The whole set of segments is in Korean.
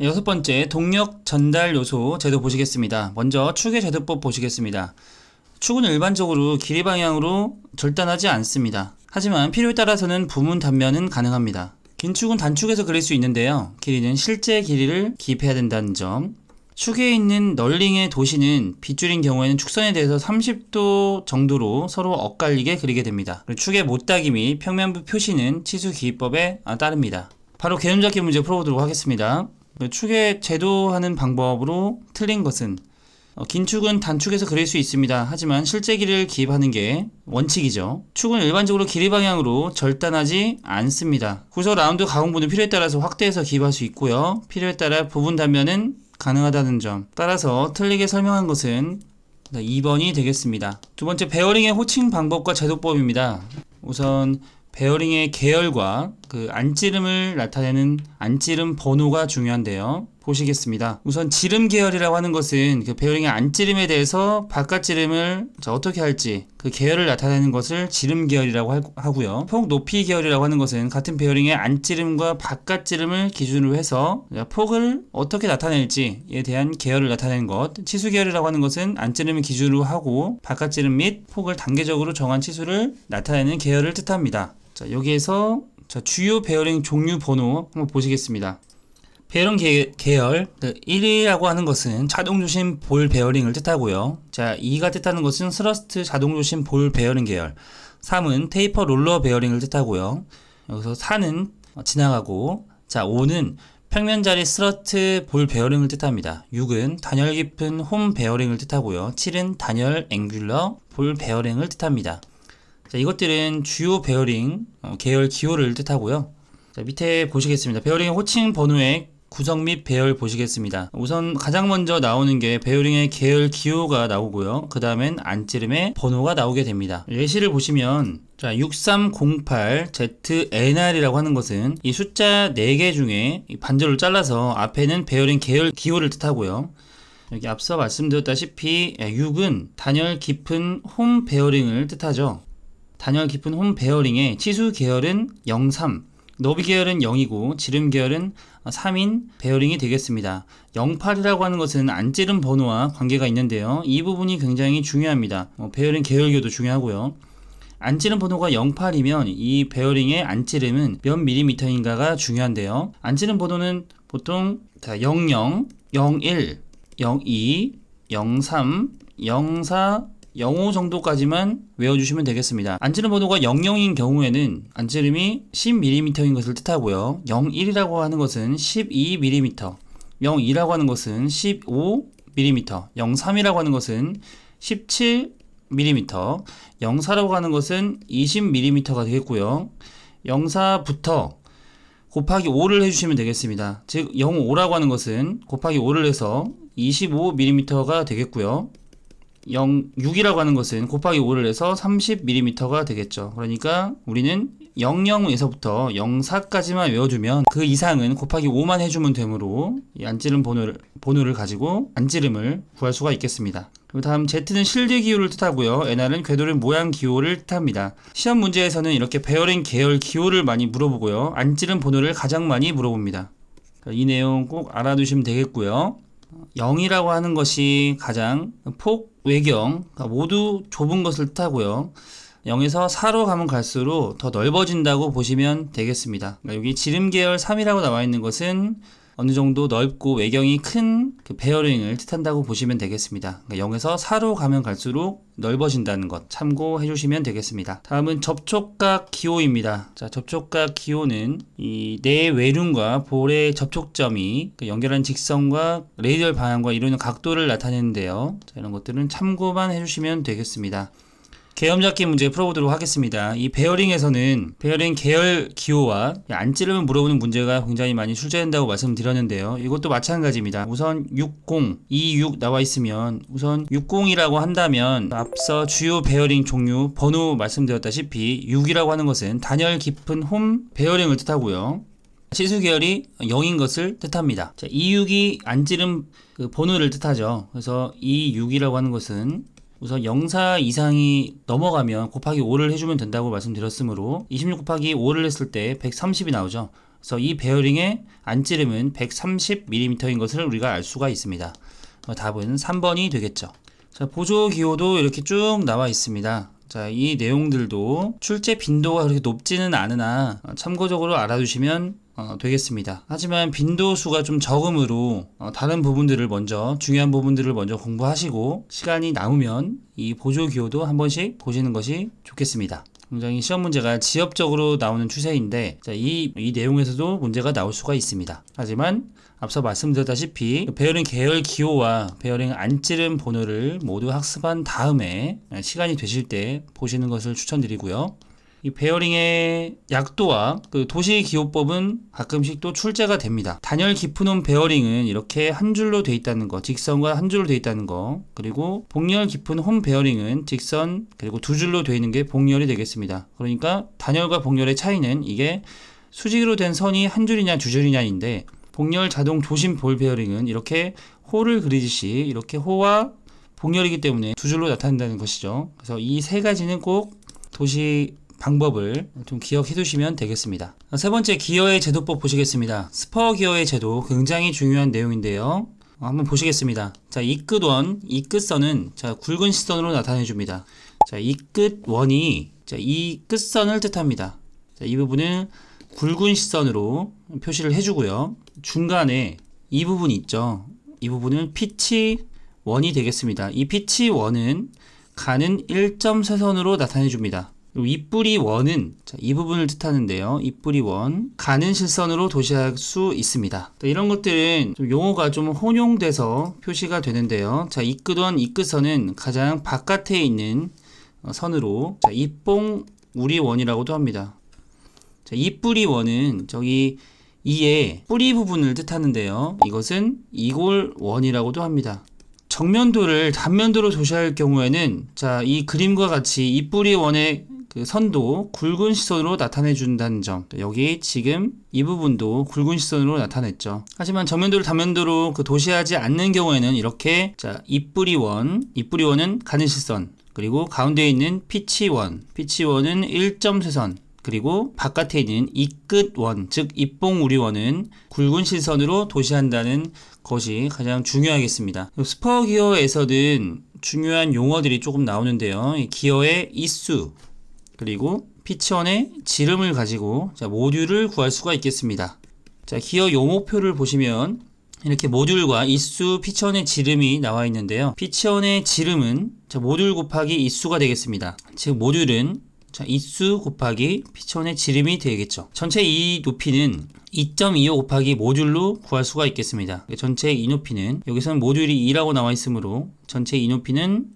여섯 번째, 동력 전달 요소 제도 보시겠습니다. 먼저 축의 제도법 보시겠습니다. 축은 일반적으로 길이 방향으로 절단하지 않습니다. 하지만 필요에 따라서는 부분 단면은 가능합니다. 긴 축은 단축해서 그릴 수 있는데요. 길이는 실제 길이를 기입해야 된다는 점. 축에 있는 널링의 도시는 빗줄인 경우에는 축선에 대해서 30도 정도로 서로 엇갈리게 그리게 됩니다. 축의 못따기 및 평면부 표시는 치수 기입법에 따릅니다. 바로 개념 잡기 문제 풀어보도록 하겠습니다. 축에 제도하는 방법으로 틀린 것은 긴 축은 단축해서 그릴 수 있습니다. 하지만 실제 길이를 기입하는 게 원칙이죠. 축은 일반적으로 길이 방향으로 절단하지 않습니다. 구석 라운드 가공부는 필요에 따라서 확대해서 기입할 수 있고요. 필요에 따라 부분 단면은 가능하다는 점. 따라서 틀리게 설명한 것은 2번이 되겠습니다. 두 번째, 베어링의 호칭 방법과 제도법입니다. 우선 베어링의 계열과 안찌름을 나타내는 안찌름 번호가 중요한데요. 보시겠습니다. 우선 지름 계열이라고 하는 것은 베어링의 안찌름에 대해서 바깥찌름을 어떻게 할지 그 계열을 나타내는 것을 지름 계열이라고 하고요. 폭 높이 계열이라고 하는 것은 같은 베어링의 안찌름과 바깥찌름을 기준으로 해서 폭을 어떻게 나타낼지에 대한 계열을 나타내는 것. 치수 계열이라고 하는 것은 안찌름을 기준으로 하고 바깥찌름 및 폭을 단계적으로 정한 치수를 나타내는 계열을 뜻합니다. 자, 여기에서 주요 베어링 종류 번호 한번 보시겠습니다. 베어링 계열 1이라고 하는 것은 자동조심 볼 베어링을 뜻하고요. 자, 2가 뜻하는 것은 스러스트 자동조심 볼 베어링 계열. 3은 테이퍼 롤러 베어링을 뜻하고요. 여기서 4는 지나가고, 자, 5는 평면자리 스러스트 볼 베어링을 뜻합니다. 6은 단열 깊은 홈 베어링을 뜻하고요. 7은 단열 앵귤러 볼 베어링을 뜻합니다. 자, 이것들은 주요 베어링 계열 기호를 뜻하고요. 자, 밑에 보시겠습니다. 베어링의 호칭 번호의 구성 및 배열 보시겠습니다. 우선 가장 먼저 나오는 게 베어링의 계열 기호가 나오고요. 그 다음엔 안찌름의 번호가 나오게 됩니다. 예시를 보시면 6308ZNR이라고 하는 것은 이 숫자 4개 중에 반절을 잘라서 앞에는 베어링 계열 기호를 뜻하고요. 여기 앞서 말씀드렸다시피 6은 단열 깊은 홈 베어링을 뜻하죠. 단열 깊은 홈 베어링의 치수 계열은 03, 너비 계열은 0이고 지름 계열은 3인 베어링이 되겠습니다. 08이라고 하는 것은 안찌름 번호와 관계가 있는데요. 이 부분이 굉장히 중요합니다. 베어링 계열교도 중요하고요. 안찌름 번호가 08이면 이 베어링의 안찌름은 몇 밀리미터인가가 중요한데요. 안찌름 번호는 보통 00, 01, 02, 03, 04, 05 정도까지만 외워주시면 되겠습니다. 안찌름 번호가 00인 경우에는 안찌름이 10mm인 것을 뜻하고요. 01이라고 하는 것은 12mm, 02라고 하는 것은 15mm, 03이라고 하는 것은 17mm, 04라고 하는 것은 20mm가 되겠고요. 04부터 곱하기 5를 해주시면 되겠습니다. 즉 05라고 하는 것은 곱하기 5를 해서 25mm가 되겠고요. 06이라고 하는 것은 곱하기 5를 해서 30mm가 되겠죠. 그러니까 우리는 00에서부터 04까지만 외워주면 그 이상은 곱하기 5만 해주면 되므로 이 안찌름 번호를 가지고 안찌름을 구할 수가 있겠습니다. 그리고 다음 Z는 실드 기호를 뜻하고요. NR은 궤도의 모양 기호를 뜻합니다. 시험 문제에서는 이렇게 베어링 계열 기호를 많이 물어보고요. 안찌름 번호를 가장 많이 물어봅니다. 이 내용 꼭 알아두시면 되겠고요. 0이라고 하는 것이 가장 폭, 외경 모두 좁은 것을 뜻하고요. 0에서 4로 가면 갈수록 더 넓어진다고 보시면 되겠습니다. 여기 지름 계열 3이라고 나와 있는 것은 어느 정도 넓고 외경이 큰 베어링을 뜻한다고 보시면 되겠습니다. 0에서 4로 가면 갈수록 넓어진다는 것 참고해 주시면 되겠습니다. 다음은 접촉각 기호입니다. 자, 접촉각 기호는 이 내외륜과 볼의 접촉점이 연결한 직선과 레이디얼 방향과 이루는 각도를 나타내는데요. 자, 이런 것들은 참고만 해주시면 되겠습니다. 개념 잡기 문제 풀어보도록 하겠습니다. 이 베어링에서는 베어링 계열 기호와 안찌름을 물어보는 문제가 굉장히 많이 출제된다고 말씀드렸는데요. 이것도 마찬가지입니다. 우선 60, 26 나와 있으면 우선 60이라고 한다면 앞서 주요 베어링 종류 번호 말씀드렸다시피 6이라고 하는 것은 단열 깊은 홈 베어링을 뜻하고요. 치수 계열이 0인 것을 뜻합니다. 자, 26이 안찌름 번호를 뜻하죠. 그래서 26이라고 하는 것은 우선 04 이상이 넘어가면 곱하기 5를 해주면 된다고 말씀드렸으므로 26 곱하기 5를 했을 때 130이 나오죠. 그래서 이 베어링의 안찌름은 130mm인 것을 우리가 알 수가 있습니다. 답은 3번이 되겠죠. 자, 보조 기호도 이렇게 쭉 나와 있습니다. 자, 이 내용들도 출제 빈도가 그렇게 높지는 않으나 참고적으로 알아두시면 되겠습니다. 하지만 빈도수가 좀 적으므로 다른 부분들을 먼저, 중요한 부분들을 먼저 공부하시고 시간이 남으면 이 보조 기호도 한 번씩 보시는 것이 좋겠습니다. 굉장히 시험 문제가 지엽적으로 나오는 추세인데, 자, 이 내용에서도 문제가 나올 수가 있습니다. 하지만 앞서 말씀드렸다시피 베어링 계열 기호와 베어링 안찌름 번호를 모두 학습한 다음에 시간이 되실 때 보시는 것을 추천드리고요. 이 베어링의 약도와 그 도시기호법은 가끔씩 또 출제가 됩니다. 단열 깊은 홈 베어링은 이렇게 한 줄로 되어 있다는 거, 직선과 한 줄로 되어 있다는 거, 그리고 복열 깊은 홈 베어링은 직선 그리고 두 줄로 되어 있는 게 복열이 되겠습니다. 그러니까 단열과 복열의 차이는 이게 수직으로 된 선이 한 줄이냐 두 줄이냐인데, 복열 자동 조심 볼 베어링은 이렇게 호를 그리듯이 이렇게 호와 복열이기 때문에 두 줄로 나타난다는 것이죠. 그래서 이 세 가지는 꼭 도시 방법을 좀 기억해 두시면 되겠습니다. 세 번째, 기어의 제도법 보시겠습니다. 스퍼 기어의 제도 굉장히 중요한 내용인데요. 한번 보시겠습니다. 자, 이 끝원, 이 끝선은 자, 굵은 시선으로 나타내 줍니다. 자, 이 끝원이 자, 이 끝선을 뜻합니다. 자, 이 부분을 굵은 시선으로 표시를 해주고요. 중간에 이 부분이 있죠. 이 부분은 피치 원이 되겠습니다. 이 피치 원은 가는 1.3선으로 나타내 줍니다. 그리고 입뿌리 원은 자, 이 부분을 뜻하는데요. 입뿌리 원, 가는 실선으로 도시할 수 있습니다. 이런 것들은 좀 용어가 좀 혼용돼서 표시가 되는데요. 자, 이 끝원, 이 끝선은 가장 바깥에 있는 선으로 자, 입봉 우리 원이라고도 합니다. 자, 입뿌리 원은 저기 이의 뿌리 부분을 뜻하는데요. 이것은 이골 원이라고도 합니다. 정면도를 단면도로 도시할 경우에는 자, 이 그림과 같이 입뿌리 원의 그 선도 굵은 시선으로 나타내 준다는 점, 여기 지금 이 부분도 굵은 시선으로 나타냈죠. 하지만 정면도를 단면도로 그 도시하지 않는 경우에는 이렇게 자, 입뿌리원은 가는 실선, 그리고 가운데 있는 피치원은 1.3선, 그리고 바깥에 있는 이끝원, 즉 입봉우리원은 굵은 실선으로 도시한다는 것이 가장 중요하겠습니다. 스퍼 기어에서는 중요한 용어들이 조금 나오는데요. 기어의 이수, 그리고 피치원의 지름을 가지고 자, 모듈을 구할 수가 있겠습니다. 자, 기어 용어표를 보시면 이렇게 모듈과 이수, 피치원의 지름이 나와 있는데요. 피치원의 지름은 자, 모듈 곱하기 이수가 되겠습니다. 즉 모듈은 자, 이수 곱하기 피치원의 지름이 되겠죠. 전체 이 높이는 2.25 곱하기 모듈로 구할 수가 있겠습니다. 전체 이 높이는 여기서는 모듈이 2라고 나와 있으므로 전체 이 높이는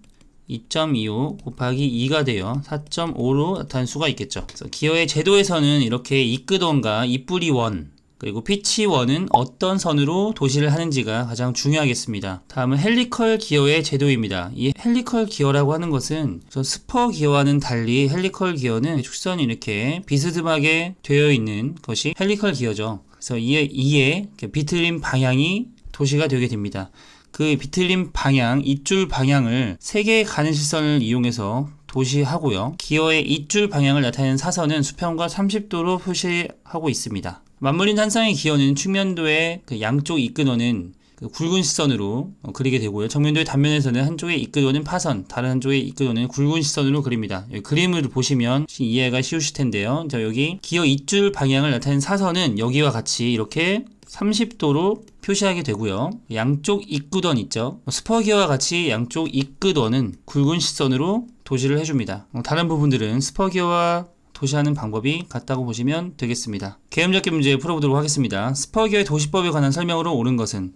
2.25 곱하기 2가 되어 4.5로 나타날 수가 있겠죠. 그래서 기어의 제도에서는 이렇게 이 끝원과 입뿌리 원, 그리고 피치원은 어떤 선으로 도시를 하는지가 가장 중요하겠습니다. 다음은 헬리컬 기어의 제도입니다. 이 헬리컬 기어라고 하는 것은 스퍼 기어와는 달리 헬리컬 기어는 축선이 이렇게 비스듬하게 되어 있는 것이 헬리컬 기어죠. 그래서 이에 비틀림 방향이 도시가 되게 됩니다. 그 비틀림 방향, 입줄 방향을 3개의 가는 실선을 이용해서 도시하고요. 기어의 입줄 방향을 나타내는 사선은 수평과 30도로 표시하고 있습니다. 맞물린 한 쌍의 기어는 측면도의 그 양쪽 이끈원은 그 굵은 시선으로 그리게 되고요. 정면도의 단면에서는 한쪽의 이끈원은 파선, 다른 한쪽의 이끈원은 굵은 시선으로 그립니다. 여기 그림을 보시면 이해가 쉬우실 텐데요. 자, 여기 기어 입줄 방향을 나타내는 사선은 여기와 같이 이렇게 30도로 표시하게 되고요. 양쪽 입구던 있죠. 스퍼 기어와 같이 양쪽 입구던은 굵은 시선으로 도시를 해줍니다. 다른 부분들은 스퍼 기어와 도시하는 방법이 같다고 보시면 되겠습니다. 개념 잡기 문제 풀어보도록 하겠습니다. 스퍼 기어의 도시법에 관한 설명으로 옳은 것은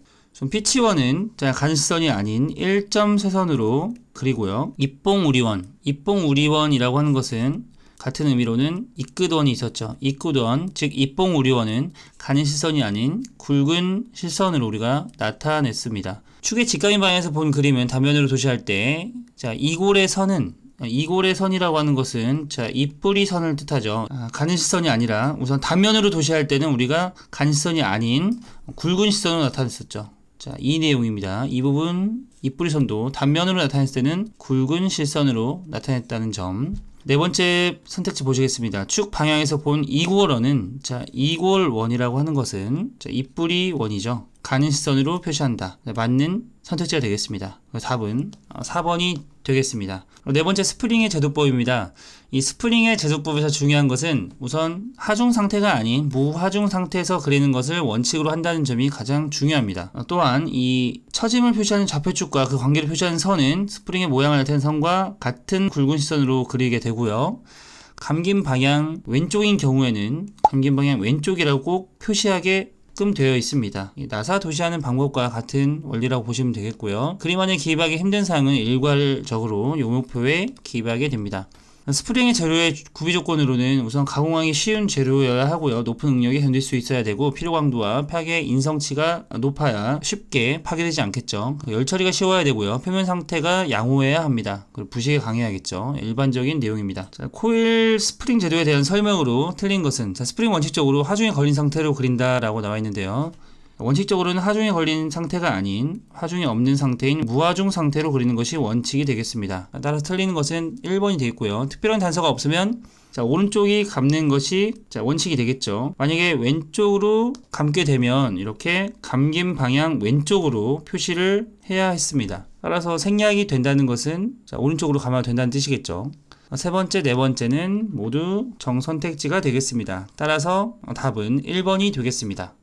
피치원은 가는 시선이 아닌 1.3선으로 그리고요. 입봉우리원이라고 하는 것은 같은 의미로는 이끝원이 있었죠. 이끝원, 즉 입봉우리원은 가는 시선이 아닌 굵은 실선으로 우리가 나타냈습니다. 축의 직각인 방향에서 본 그림은 단면으로 도시할 때 자, 이골의 선이라고 하는 것은 자, 입뿌리 선을 뜻하죠. 가는 시선이 아니라 우선 단면으로 도시할 때는 우리가 가는 시선이 아닌 굵은 시선으로 나타냈었죠. 자, 이 내용입니다. 이 부분 입뿌리 선도 단면으로 나타냈을 때는 굵은 실선으로 나타냈다는 점. 네 번째 선택지 보시겠습니다. 축 방향에서 본 이구얼원은 자, 이구얼원이라고 하는 것은 자, 입뿌리 원이죠. 가는 시선으로 표시한다. 맞는 선택지가 되겠습니다. 답은 4번이 되겠습니다. 네 번째 스프링의 제도법입니다. 이 스프링의 제도법에서 중요한 것은 우선 하중 상태가 아닌 무하중 상태에서 그리는 것을 원칙으로 한다는 점이 가장 중요합니다. 또한 이 처짐을 표시하는 좌표축과 그 관계를 표시하는 선은 스프링의 모양을 나타내는 선과 같은 굵은 시선으로 그리게 되고요. 감긴 방향 왼쪽인 경우에는 감긴 방향 왼쪽이라고 꼭 표시하게 되어 있습니다. 나사 도시하는 방법과 같은 원리라고 보시면 되겠고요. 그림 안에 기입하기 힘든 사항은 일괄적으로 요목표에 기입하게 됩니다. 스프링의 재료의 구비 조건으로는 우선 가공하기 쉬운 재료여야 하고요. 높은 응력에 견딜 수 있어야 되고 필요 강도와 파괴 인성치가 높아야 쉽게 파괴되지 않겠죠. 열 처리가 쉬워야 되고요. 표면 상태가 양호해야 합니다. 그리고 부식에 강해야겠죠. 일반적인 내용입니다. 자, 코일 스프링 제도에 대한 설명으로 틀린 것은 자, 스프링 원칙적으로 하중에 걸린 상태로 그린다라고 나와 있는데요. 원칙적으로는 하중에 걸린 상태가 아닌 하중이 없는 상태인 무하중 상태로 그리는 것이 원칙이 되겠습니다. 따라서 틀리는 것은 1번이 되겠고요. 특별한 단서가 없으면 자, 오른쪽이 감는 것이 자, 원칙이 되겠죠. 만약에 왼쪽으로 감게 되면 이렇게 감긴 방향 왼쪽으로 표시를 해야 했습니다. 따라서 생략이 된다는 것은 자, 오른쪽으로 감아도 된다는 뜻이겠죠. 세 번째, 네 번째는 모두 정선택지가 되겠습니다. 따라서 답은 1번이 되겠습니다.